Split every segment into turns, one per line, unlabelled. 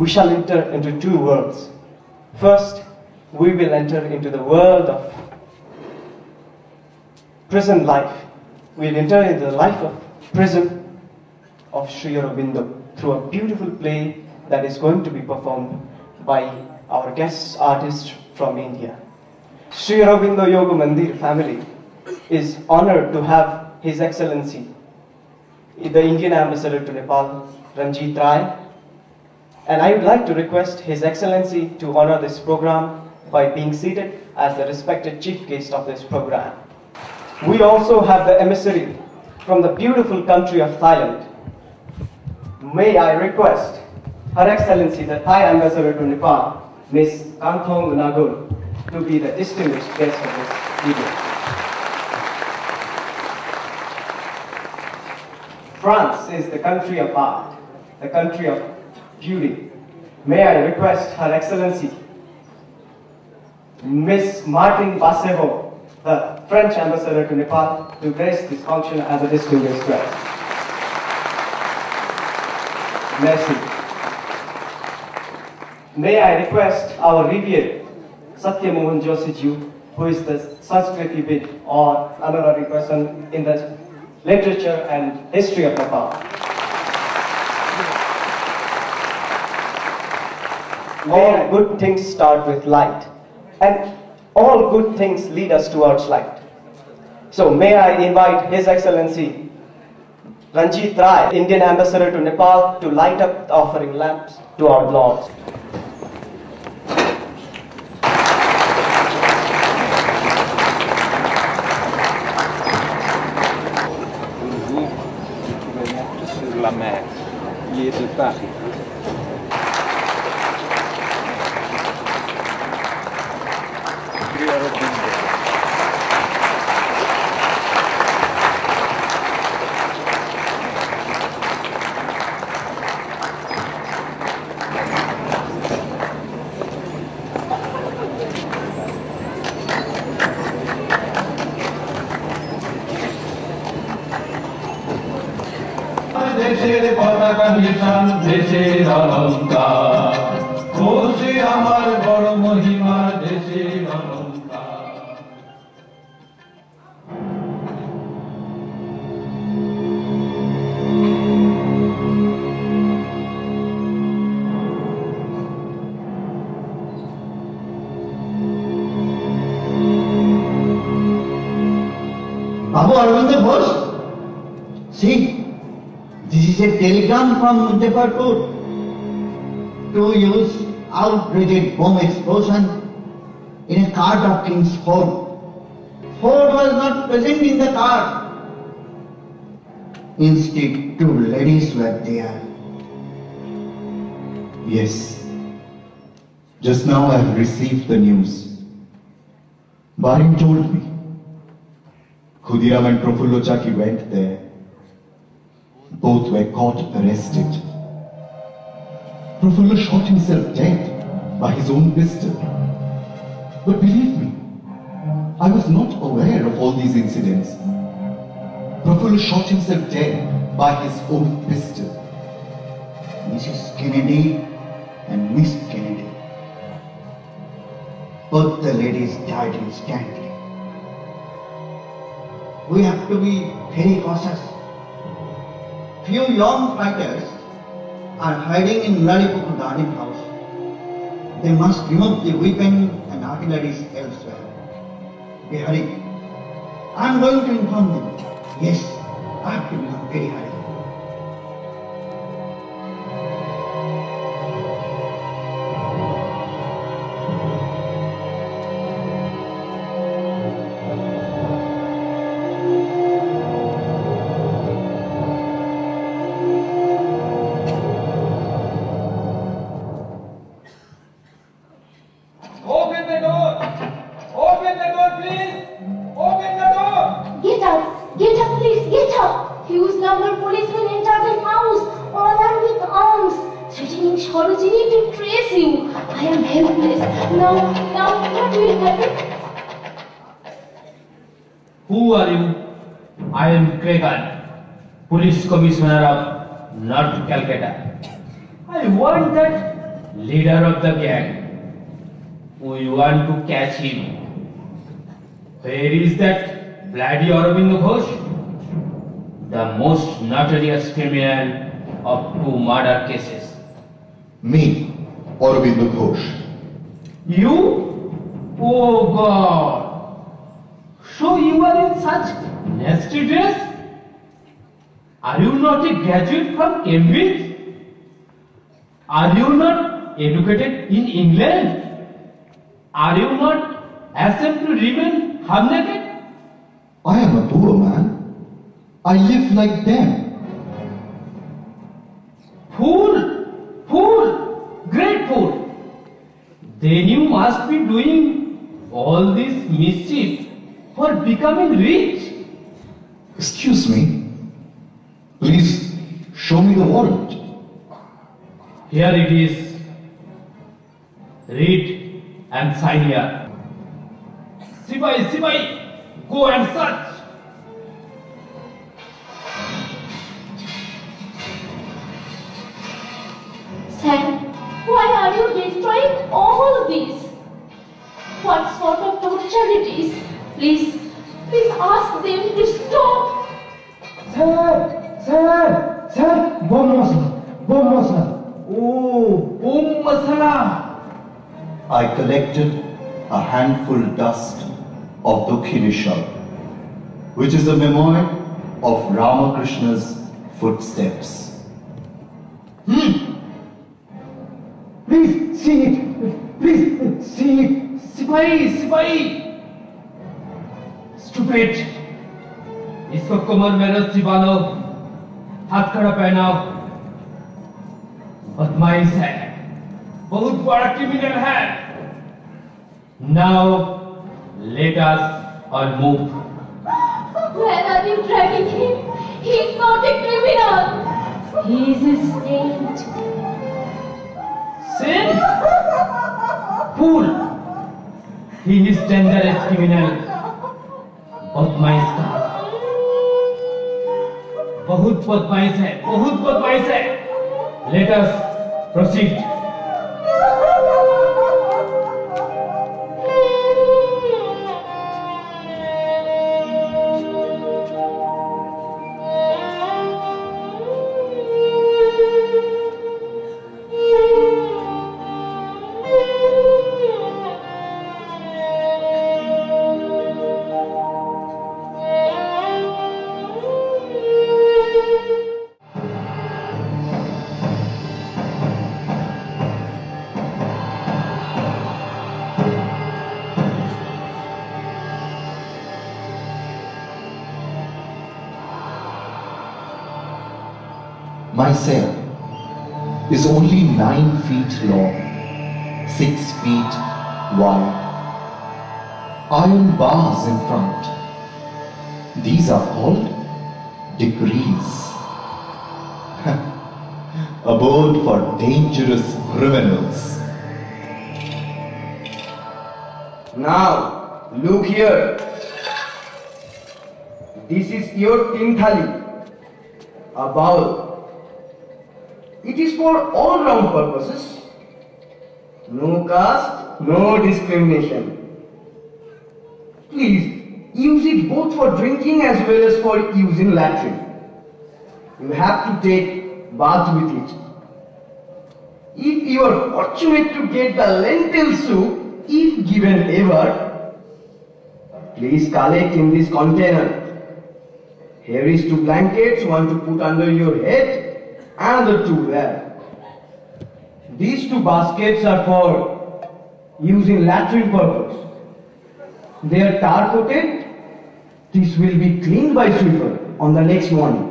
we shall enter into two worlds. First, we will enter into the world of prison life. We'll enter into the life of prison of Sri Aurobindo through a beautiful play that is going to be performed by our guest artist from India. Sri Aurobindo Yoga Mandir family is honored to have His Excellency, the Indian Ambassador to Nepal, Ranjit Rai, and I would like to request His Excellency to honor this program by being seated as the respected chief guest of this program. We also have the emissary from the beautiful country of Thailand. May I request Her Excellency, the Thai Ambassador to Nepal, Ms. Kanthong Nagun, to be the distinguished guest of this evening. France is the country of art, the country of beauty. May I request Her Excellency, Ms. Martine Bassevo, the French Ambassador to Nepal, to grace this function as a distinguished guest. Merci. May I request our revered Satya Mohan Joshi Ji, who is the Sanskriti Vid or honorary person in the literature and history of Nepal. All good things start with light, and all good things lead us towards light. So may I invite His Excellency Ranjit Rai, Indian Ambassador to Nepal, to light up the offering lamps to our Lords.
La mer, il est de Paris.
দেশের পতাকা নিশান দেশের অলঙ্কার খুশি আমার বড় মহিমা দেশের অলঙ্কার
Babu Aurobindo Ghosh, see, this is a telegram from Muzaffarpur to use outrageous bomb explosion in a cart of King's Ford. Ford was not present in the cart. Instead, two ladies were there.
Yes. Just now I have received the news. Barin told me. Khudiram and Prafullo Chaki went there. Both were caught arrested. Prafullo shot himself dead by his own pistol. But believe me, I was not aware of all these incidents. Prafullo shot himself dead by his own pistol.
Mrs. Kennedy and Miss Kennedy. Both the ladies died instantly. We have to be very cautious. Few young fighters are hiding in Lalipuku garden house. They must remove the weapon and artillery elsewhere. Be hurry. I am going to inform them. Yes, I have to become very hurry.
Open the door! Open the door, please! Open the door!
Get out! Get up, please! Get up! Huge number of policemen entered the house, all are with arms, threatening Sarojini to trace you. I am helpless. Now, what will happen?
Who are you? I am Cregan, Police Commissioner of North Calcutta. I want that leader of the gang. We want to catch him. Where is that bloody Aurobindo Ghosh? The most notorious criminal of 2 murder cases.
Me, Aurobindo Ghosh.
You? Oh God! So you are in such nasty dress? Are you not a graduate from Cambridge? Are you not educated in England? Are you not ashamed to remain half-naked?
I am a poor man. I live like them.
Fool! Fool! Great fool! Then you must be doing all this mischief for becoming rich.
Excuse me. Please show me the warrant.
Here it is. Read and sign here. Sipai, go and search.
Sam, why are you destroying all this? What sort of torture it is? Please ask them to stop.
Sir, bomb masala.
Oh, Om Masala.
I collected a handful dust of Dukhinishal, which is a memoir of Ramakrishna's footsteps.
Please see it.
सिपाही stupid इसको कमर में रस्सी बांधो हथकड़ा पहनाओ बदमाश है बहुत बड़ा criminal है now let us on move
Where are you dragging him? He is not a criminal. He is a saint.
Saint? Fool! He is dangerous criminal. बदमाश का बहुत बदमाश है Let us proceed.
My cell is only 9 feet long, 6 feet wide. Iron bars in front. These are called degrees. Abode for dangerous criminals.
Now, look here. This is your tin thali, a bowl. It is for all round purposes. No caste, no discrimination. Please use it both for drinking as well as for use in latrine. You have to take bath with it. If you are fortunate to get the lentil soup, if given ever, please collect in this container. Here is 2 blankets, one to put under your head, another to wear. These 2 baskets are for use in latrine purpose. They are tar coated. This will be cleaned by sweeper on the next morning.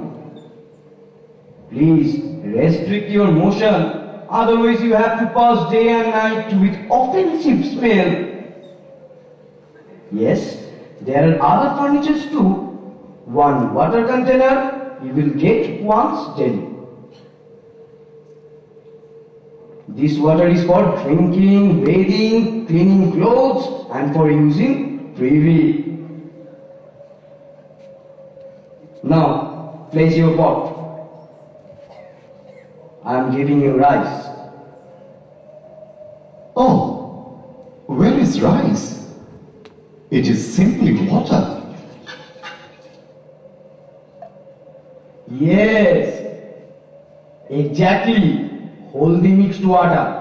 Please restrict your motion, otherwise you have to pass day and night with offensive smell. Yes, there are other furnitures too. 1 water container you will get once daily. This water is for drinking, bathing, cleaning clothes and for using privy. Now, place your pot. I am giving you rice.
is rice. It is simply water.
Yes, exactly. Wholly mixed water.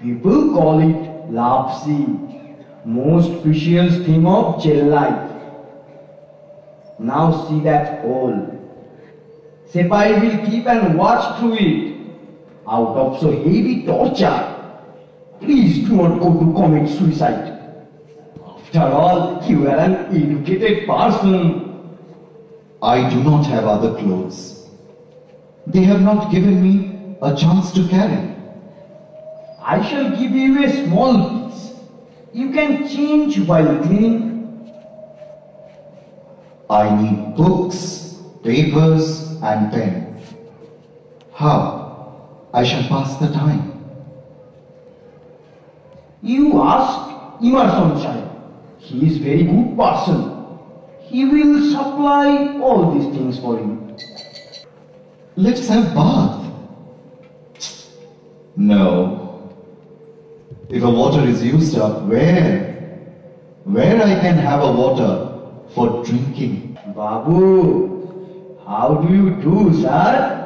People call it lapsi, most precious thing of jail life. Now see that hole. Sepai will keep and watch through it. Out of so heavy torture, please do not go to commit suicide. After all, you are an educated person.
I do not have other clothes. They have not given me a chance to carry.
I shall give you a small piece. You can change while cleaning.
I need books, papers, and pen. How? I shall pass the time.
You ask Emerson Chai. He is very good person. He will supply all these things for you.
Let's have bath. No. If the water is used up, where I can have a water for drinking?
Babu, how do you do, sir?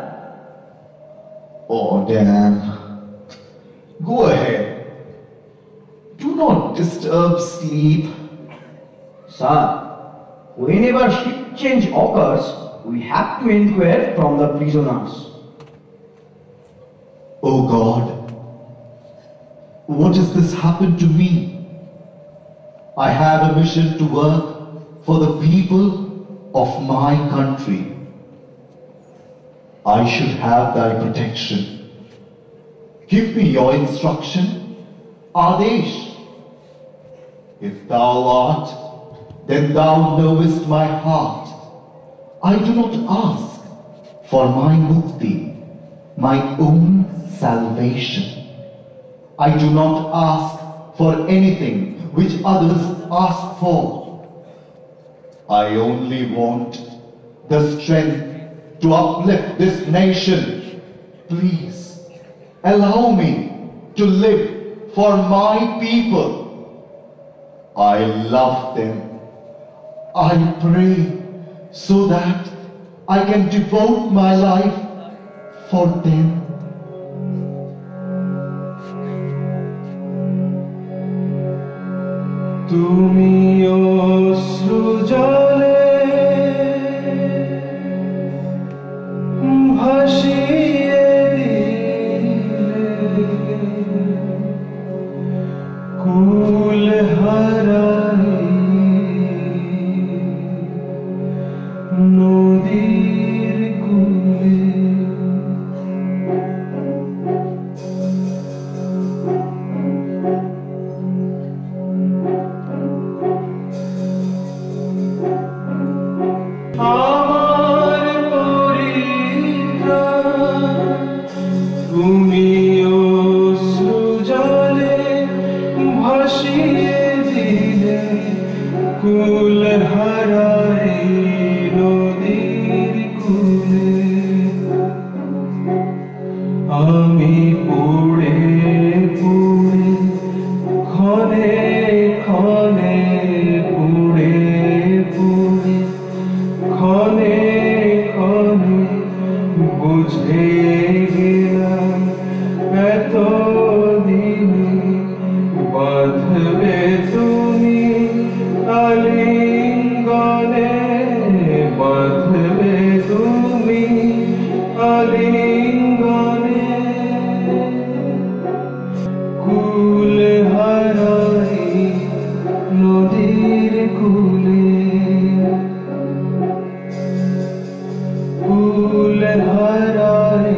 Oh, damn. Go ahead. Do not disturb sleep.
Sir, whenever ship change occurs, we have to inquire from the prisoners.
Oh God, what has this happened to me? I had a mission to work for the people of my country. I should have thy protection. Give me your instruction, Adesh. If thou art, then thou knowest my heart. I do not ask for my mukti, my own salvation. I do not ask for anything which others ask for. I only want the strength to uplift this nation. Please, allow me to live for my people. I love them. I pray so that I can devote my life for them.
তুমি অশ্রু জলে ভাসিয়ে দিলে কুল হারাই নদীর কূলে আমার পরিত্রাণ তুমি অশ্রু জলে ভাসিয়ে দিলে কুল হারাই নদীর কূলে আমি পড়ে পড়ে ক্ষণে ক্ষণে পড়ে পড়ে ক্ষণে ক্ষণে বুঝে গেলাম এতদিনে বাঁধবে তুমি আলিঙ্গনে বাঁধবে তুমি আলিঙ্গনে কুল হারাই নদীর কূলে কুল হারাই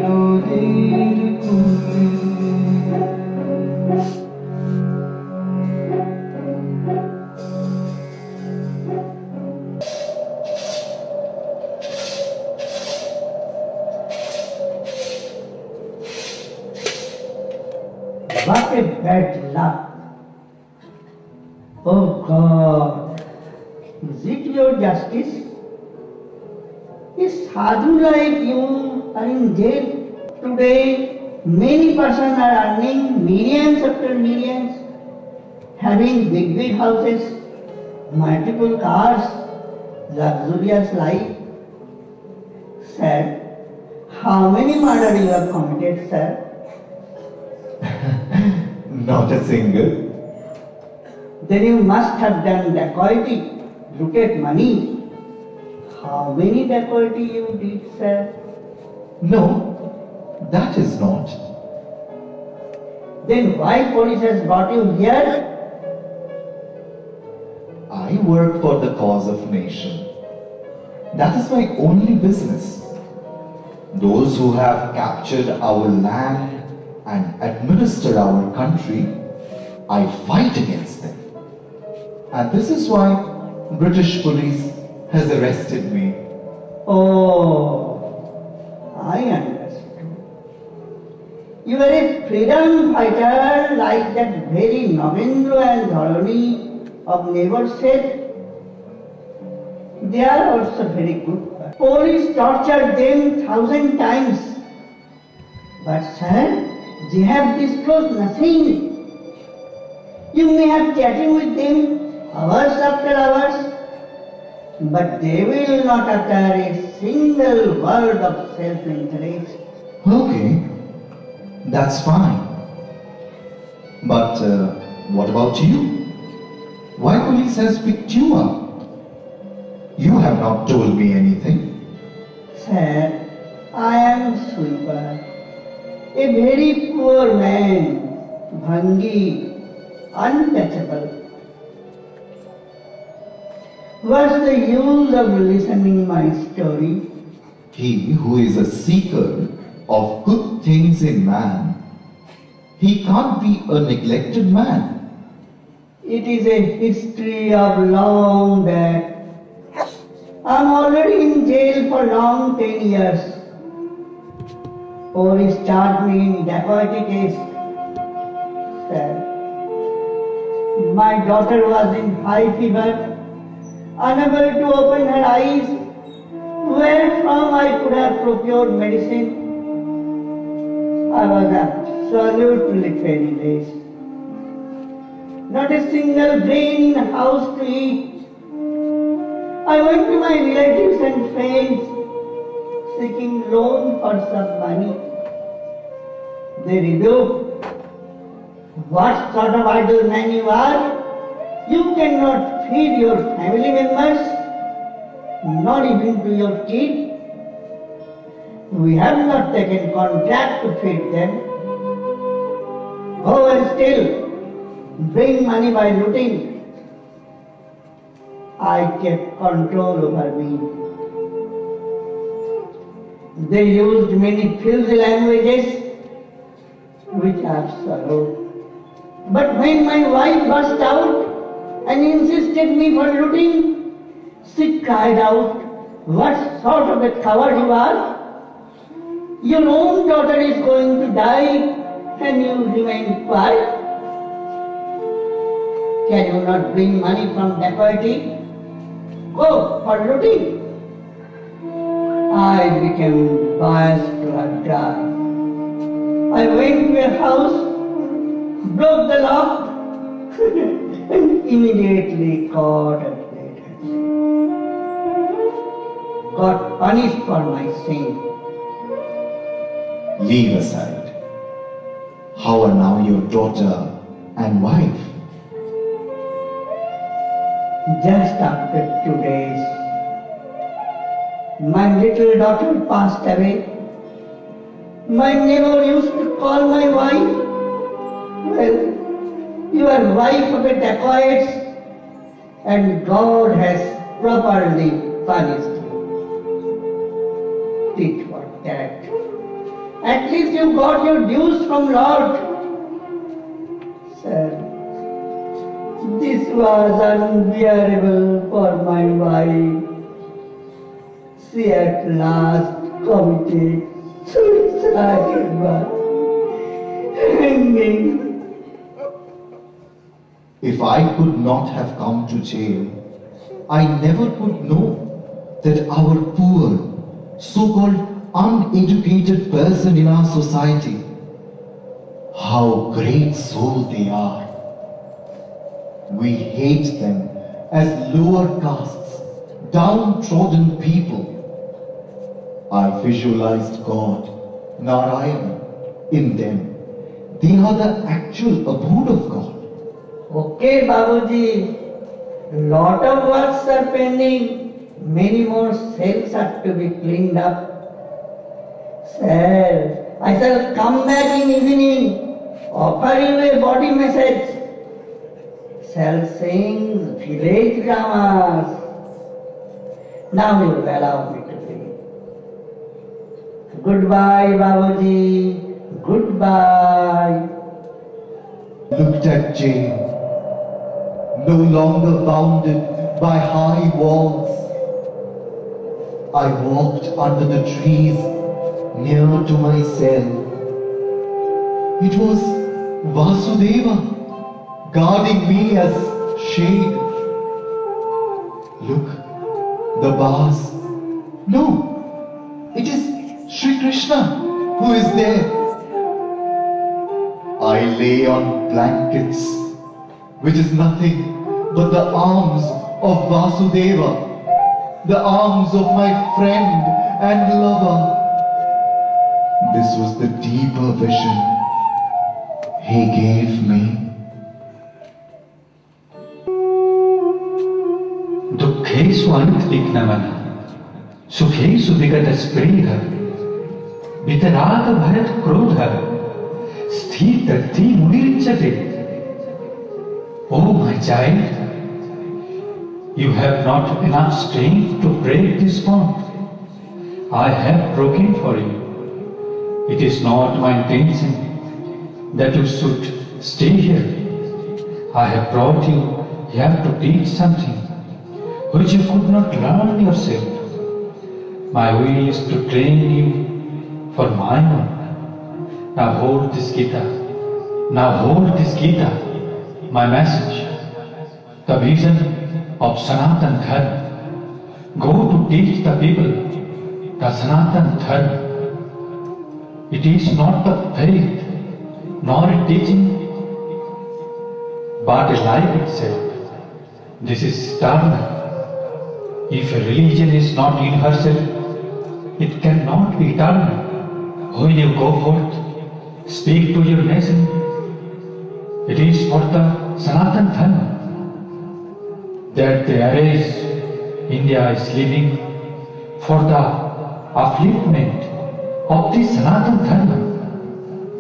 নদীর কূলে
What a bad luck. Oh God, is it your justice? Is sadhu like you are in jail today
Many persons are earning millions after millions, having big houses, multiple cars, luxurious life. Sir, how many murders you have committed, sir?
Not a single.
Then you must have done dacoity, looted money. How many dacoity you did, sir?
No, that is not.
Then why police has brought you here?
I work for the cause of nation. That is my only business. Those who have captured our land and administer our country, I fight against them. And this is why British police has arrested me.
Oh, I understand. You are a freedom fighter like that very Navendra and Dharani of neighbor said. They are also very good. Police tortured them 1,000 times. But sir, they have disclosed nothing. You may have chatted with them hours after hours, but they will not utter a single word of self-interest.
Okay, that's fine. But what about you? Why police has picked you up? You have not told me anything.
Sir, I am sweeper, a very poor man, bhangi, untouchable. What's the use of listening my story?
He who is a seeker of good things in man, he can't be a neglected man.
It is a history of long that I'm already in jail for long 10 years. Police charged me in dacoity case. Sir, my daughter was in high fever, unable to open her eyes. Where from I could have procured medicine? I was absolutely penniless. Not a single grain in the house to eat. I went to my relatives and friends seeking loan for some money. They rebuked. What sort of idle man you are? You cannot feed your family members, not even to your kids. We have not taken contract to feed them. Go and steal, bring money by looting. I kept control over me. They used many filthy languages, which I have swallowed. But when my wife burst out and insisted me for looting, she cried out, "What sort of a coward you are? Your own daughter is going to die and you remain quiet. Can you not bring money from dacoity? Go for looting." I became biased to her cry. I went to a house, broke the lock, and immediately caught and laid her. Got punished for my sin.
Leave aside. How are now your daughter and wife?
Just after 2 days, my little daughter passed away. My neighbor used to call my wife, "Well, you are wife of a dacoit and God has properly punished you." Tit for tat. At least you got your dues from Lord. Sir, this was unbearable for my wife. She at last committed suicide by hanging.
If I could not have come to jail, I never could know that our poor, so-called uneducated person in our society how great soul they are. We hate them as lower castes, downtrodden people. I visualized God, Narayana, in them. They are the actual abode of God.
Okay, Babuji. Lot of works are pending. Many more cells are to be cleaned up. Sir, I shall come back in evening, offer you a body message. Shall sing village dramas. Now you will allow me to leave. Goodbye, Babuji. Goodbye.
Looked at jail, no longer bounded by high walls. I walked under the trees near to my cell. It was Vasudeva guarding me as shade. Look, the bars. No, it is Sri Krishna who is there. I lay on blankets, which is nothing but the arms of Vasudeva, the arms of my friend and lover. This was the deeper vision he gave me.
दुःखेषु अनतिक्नमन सुखेषु विगतस्पृह वितराग Bharat क्रोध स्थितर्ति मुनिर्चते. Oh my child, you have not enough strength to break this bond. I have broken for you. It is not my intention that you should stay here. I have brought you here to teach something which you could not learn yourself. My will is to train you for my work. Now hold this Gita. Now hold this Gita, my message, the vision of Sanatan Dharma. Go to teach the people the Sanatan Dharma. It is not the faith, nor a teaching, but a life itself. This is eternal. If a religion is not in herself, it cannot be eternal. When you go forth, speak to your nation. It is for the Sanatan Dharma that the arise India is living, for the upliftment of the Sanatan Dharma.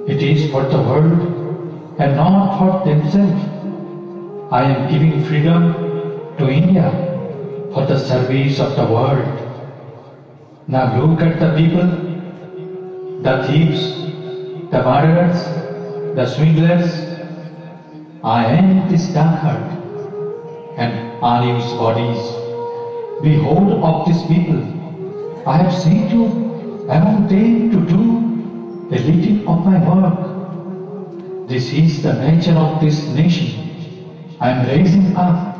It is for the world and not for themselves. I am giving freedom to India for the service of the world. Now look at the people, the thieves, the murderers, the swindlers. I am this drunkard and unused bodies. Behold of these people, I have sent you among them to do a little of my work. This is the nature of this nation. I am raising up,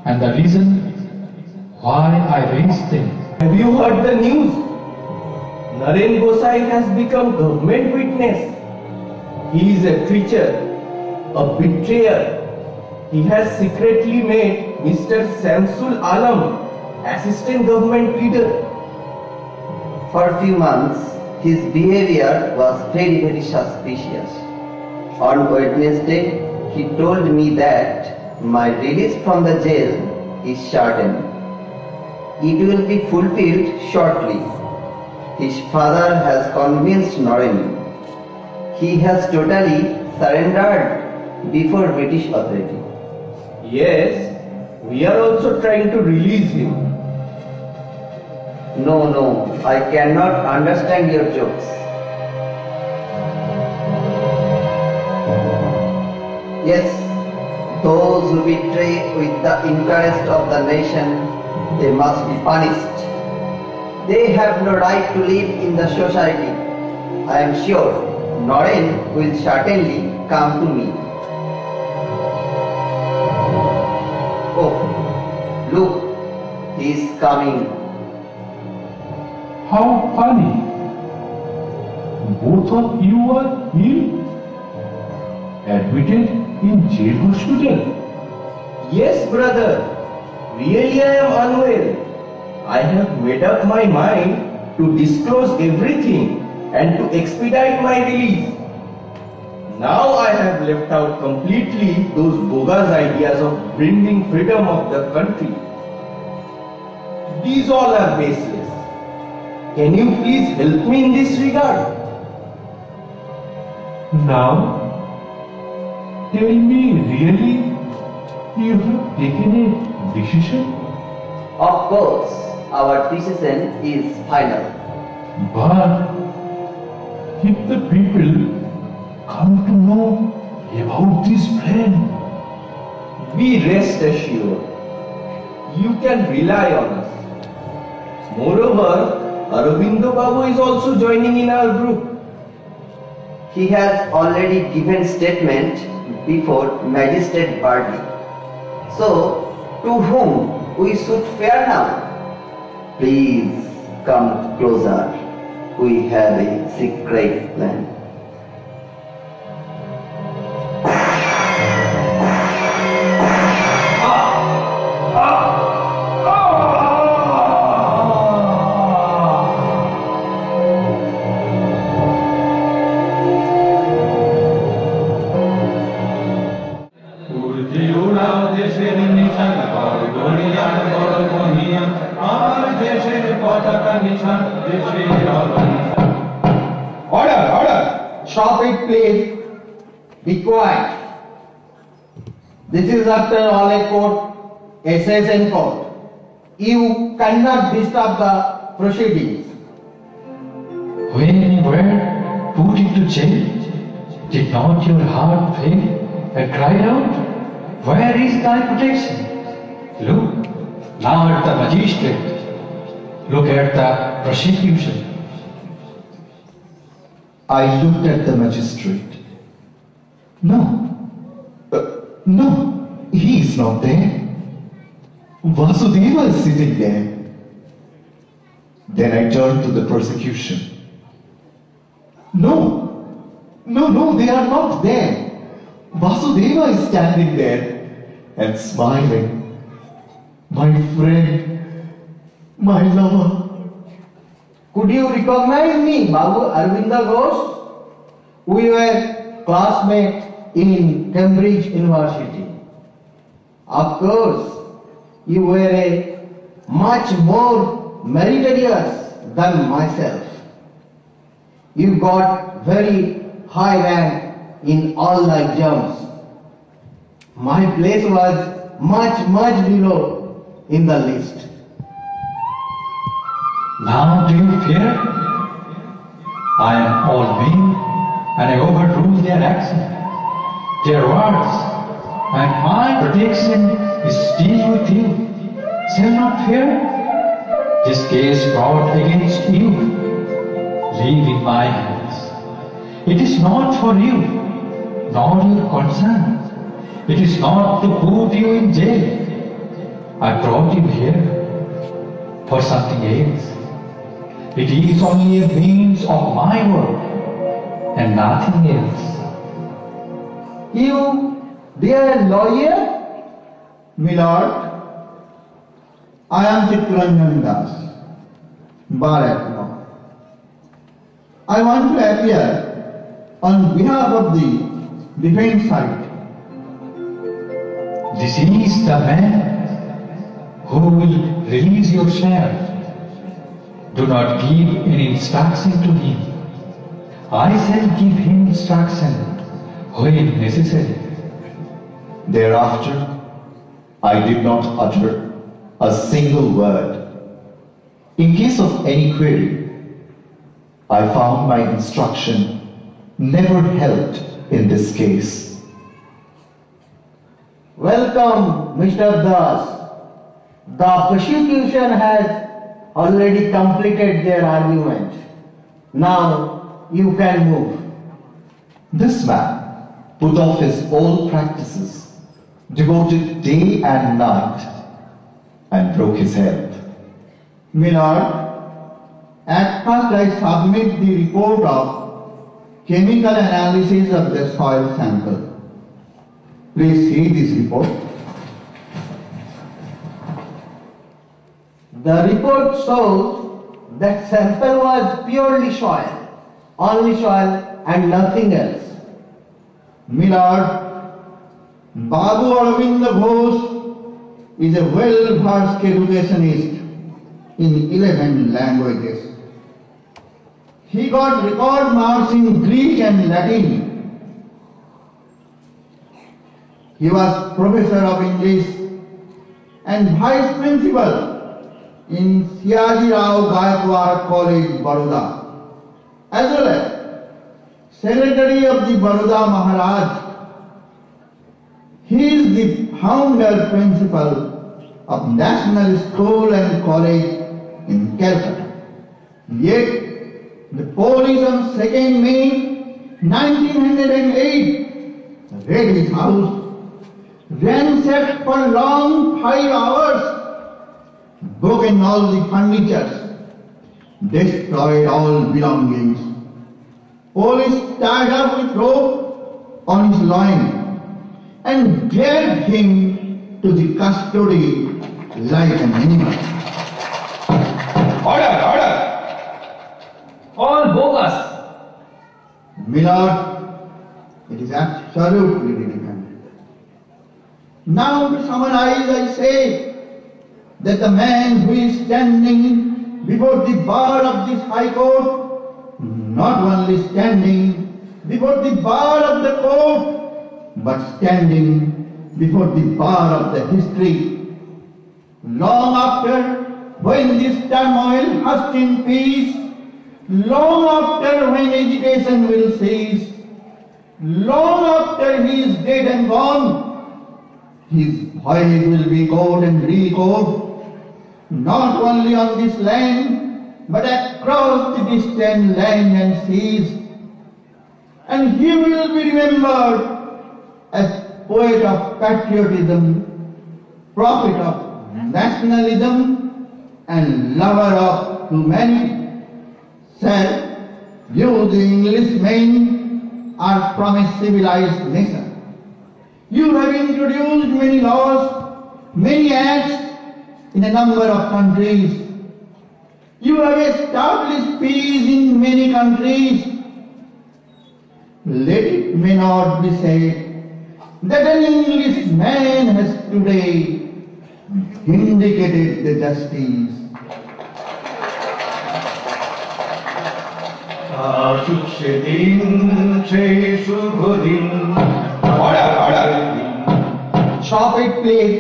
and the reason why I raised them.
Have you heard the news? Naren Gosai has become government witness. He is a creature, a betrayer. He has secretly made Mr. Samsul Alam assistant government leader.
For a few months, his behavior was very suspicious. On Wednesday, he told me that my release from the jail is certain. It will be fulfilled shortly. His father has convinced Naren. He has totally surrendered before British authority.
Yes, we are also trying to release him.
No, I cannot understand your jokes. Yes, those who betray with the interest of the nation, they must be punished. They have no right to live in the society. I am sure Naren will certainly come to me. Oh, look, he is coming.
How funny! Both of you are here?
admitted in jail hospital?
Yes, brother. Really, I am unwell. I have made up my mind to disclose everything and to expedite my release. Now I have left out completely those bogus ideas of bringing freedom of the country. These all are baseless. Can you please help me in this regard?
Now, tell me really, you have taken a decision?
Of course, our decision is final.
But if the people come to know about this plan,
Be rest assured, you can rely on us. Moreover, Aurobindo Babu is also joining in our group.
He has already given statement before Magistrate Bardi. So, to whom we should fear now? Please come closer. We have a secret plan.
Order!
Stop it, please. Be quiet. This is after all a court, a session court. You cannot disturb the proceedings.
When you were put into jail, did not your heart fail and cried out, "Where is thy protection?" Look, now at the magistrate. Look at the prosecution.
I looked at the magistrate. No. No, he is not there. Vasudeva is sitting there. Then I turned to the prosecution. No, they are not there. Vasudeva is standing there and smiling. My friend, my lover.
Could you recognize me, Babu Arvinda Ghosh? We were classmates in Cambridge University. Of course, you were a much more meritorious than myself. You got very high rank in all the exams. My place was much below in the list.
Now do you fear? I am all men and I overrule their action, their words, and my protection is still with you. Shall not fear? This case brought against you, leave in my hands. It is not for you, nor your concern. It is not to put you in jail. I brought you here for something else. It is only a means of my work and nothing else.
You, dear lawyer?
Milord, I am Chittaranjan Das, bar at law. I want to appear on behalf of the defense side.
This is the man who will release your share. Do not give any instruction to him. I shall give him instruction when necessary.
Thereafter, I did not utter a single word. In case of any query, I found my instruction never helped in this case.
Welcome, Mr. Das. The prosecution has already completed their argument. Now you can move.
This man put off his old practices, devoted day and night, and broke his health.
Milord, at first I submit the report of chemical analysis of the soil sample. Please see this report.
The report shows that sample was purely soil, only soil and nothing else.
Milord, Babu Arvind Ghosh is a well-versed educationist in 11 languages. He got record marks in Greek and Latin. He was professor of English and vice principal in Siaji Rao Gaikwad College, Baroda, as well as secretary of the Baroda Maharaj. He is the founder principal of National School and College in Calcutta. Yet, the police on 2nd May 1908 raided his house, ransacked for long 5 hours, broken all the furniture, destroyed all belongings. Police tied up with rope on his loin and dragged him to the custody like an animal.
Order, order!
All bogus.
Milord, it is absolutely independent. Now to summarize, I say that the man who is standing before the bar of this High Court, not only standing before the bar of the court, but standing before the bar of the history. Long after, when this turmoil hushed in peace, long after when education will cease, long after he is dead and gone, his voice will be echoed and re-echoed, not only on this land, but across the distant land and seas. And he will be remembered as poet of patriotism, prophet of nationalism, and lover of humanity. Sir, you the Englishmen are from a civilized nation. You have introduced many laws, many acts in a number of countries. You have established peace in many countries. Let it may not be said that an Englishman has today vindicated the justice.
Stop it, please.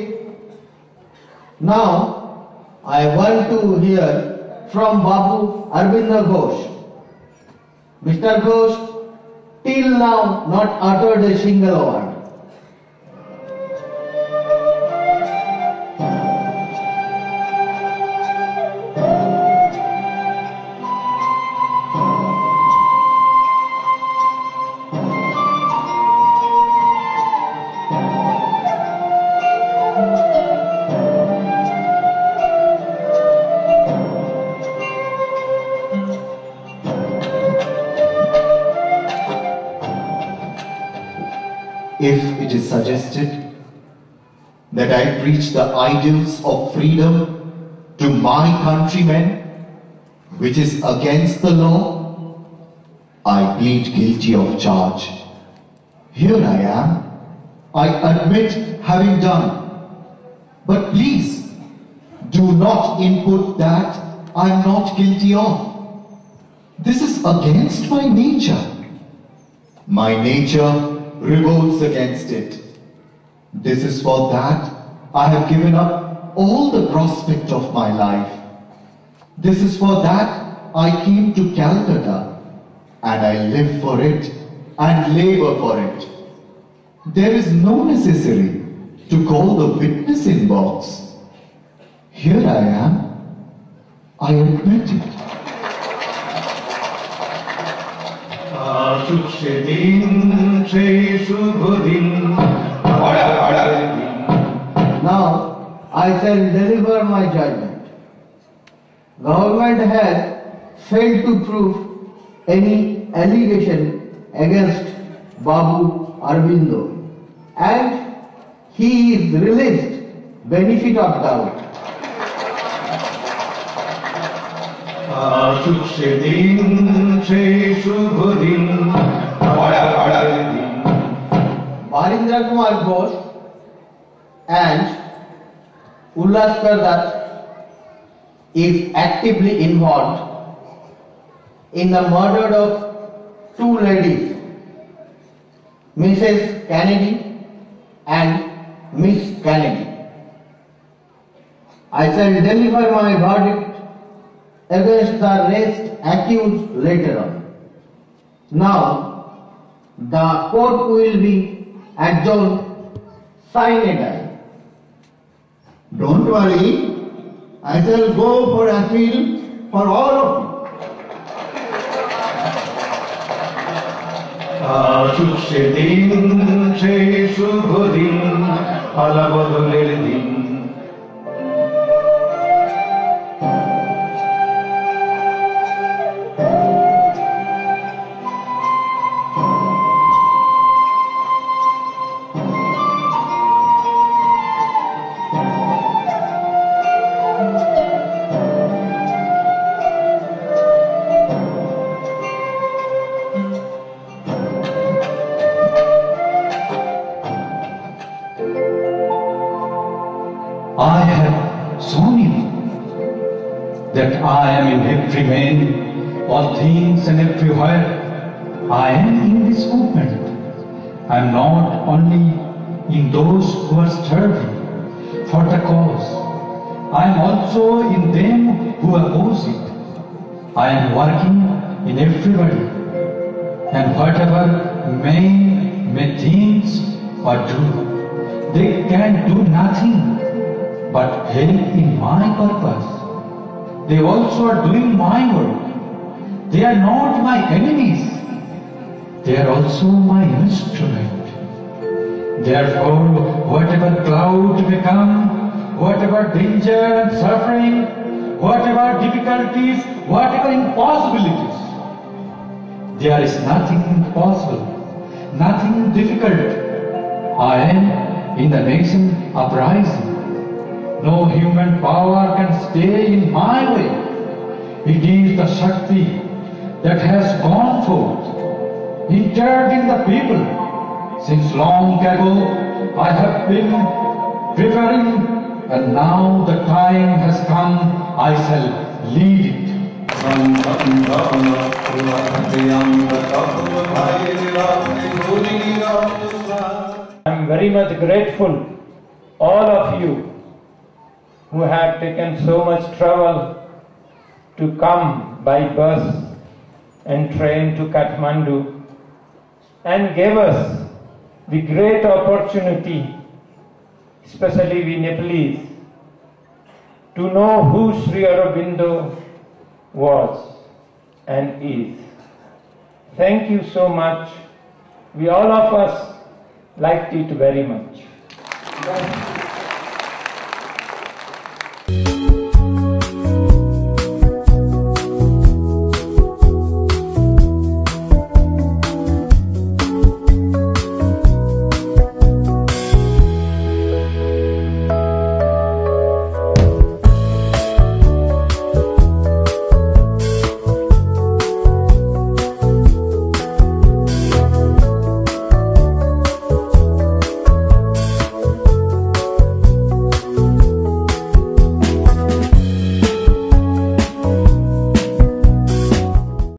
Now, I want to hear from Babu Arvind Ghosh. Mr. Ghosh, till now not uttered a single word.
If it is suggested that I preach the ideals of freedom to my countrymen, which is against the law, I plead guilty of charge. Here I am. I admit having done. But please, do not input that I am not guilty of. This is against my nature. My nature revolts against it. This is for that I have given up all the prospect of my life. This is for that I came to Calcutta, and I live for it and labor for it. There is no necessity to call the witness in box. Here I am. I admit it.
Now, I shall deliver my judgment. Government has failed to prove any allegation against Babu Arvindo, and he is released, benefit of doubt. Barindra Kumar Ghosh and Ullaskar Dutt is actively involved in the murder of two ladies, Mrs. Kennedy and Miss Kennedy. I shall deliver my verdict against the rest accused later on. Now, the court will be adjourned sine die.
Don't worry, I shall go for appeal for all of you.
সেদিন সেই শুভ দিন আলা বদলের দিন I have shown you that I am in every man, all things and everywhere. I am in this movement. I am not only in those who are struggling for the cause. I am also in them who oppose it. I am working in everybody, and whatever men may think or do, they can do nothing but help in my purpose. They also are doing my work. They are not my enemies. They are also my instrument. Therefore, whatever cloud may come, whatever danger and suffering, whatever difficulties, whatever impossibilities, there is nothing impossible, nothing difficult. I am in the nation uprising. No human power can stay in my way. It is the Shakti that has gone forth, entered in the people. Since long ago I have been preparing, and now the time has come, I shall lead it.
I am very much grateful, all of you who have taken so much trouble to come by bus and train to Kathmandu and gave us the great opportunity, especially we Nepalese, to know who Sri Aurobindo was and is. Thank you so much. We all of us liked it very much.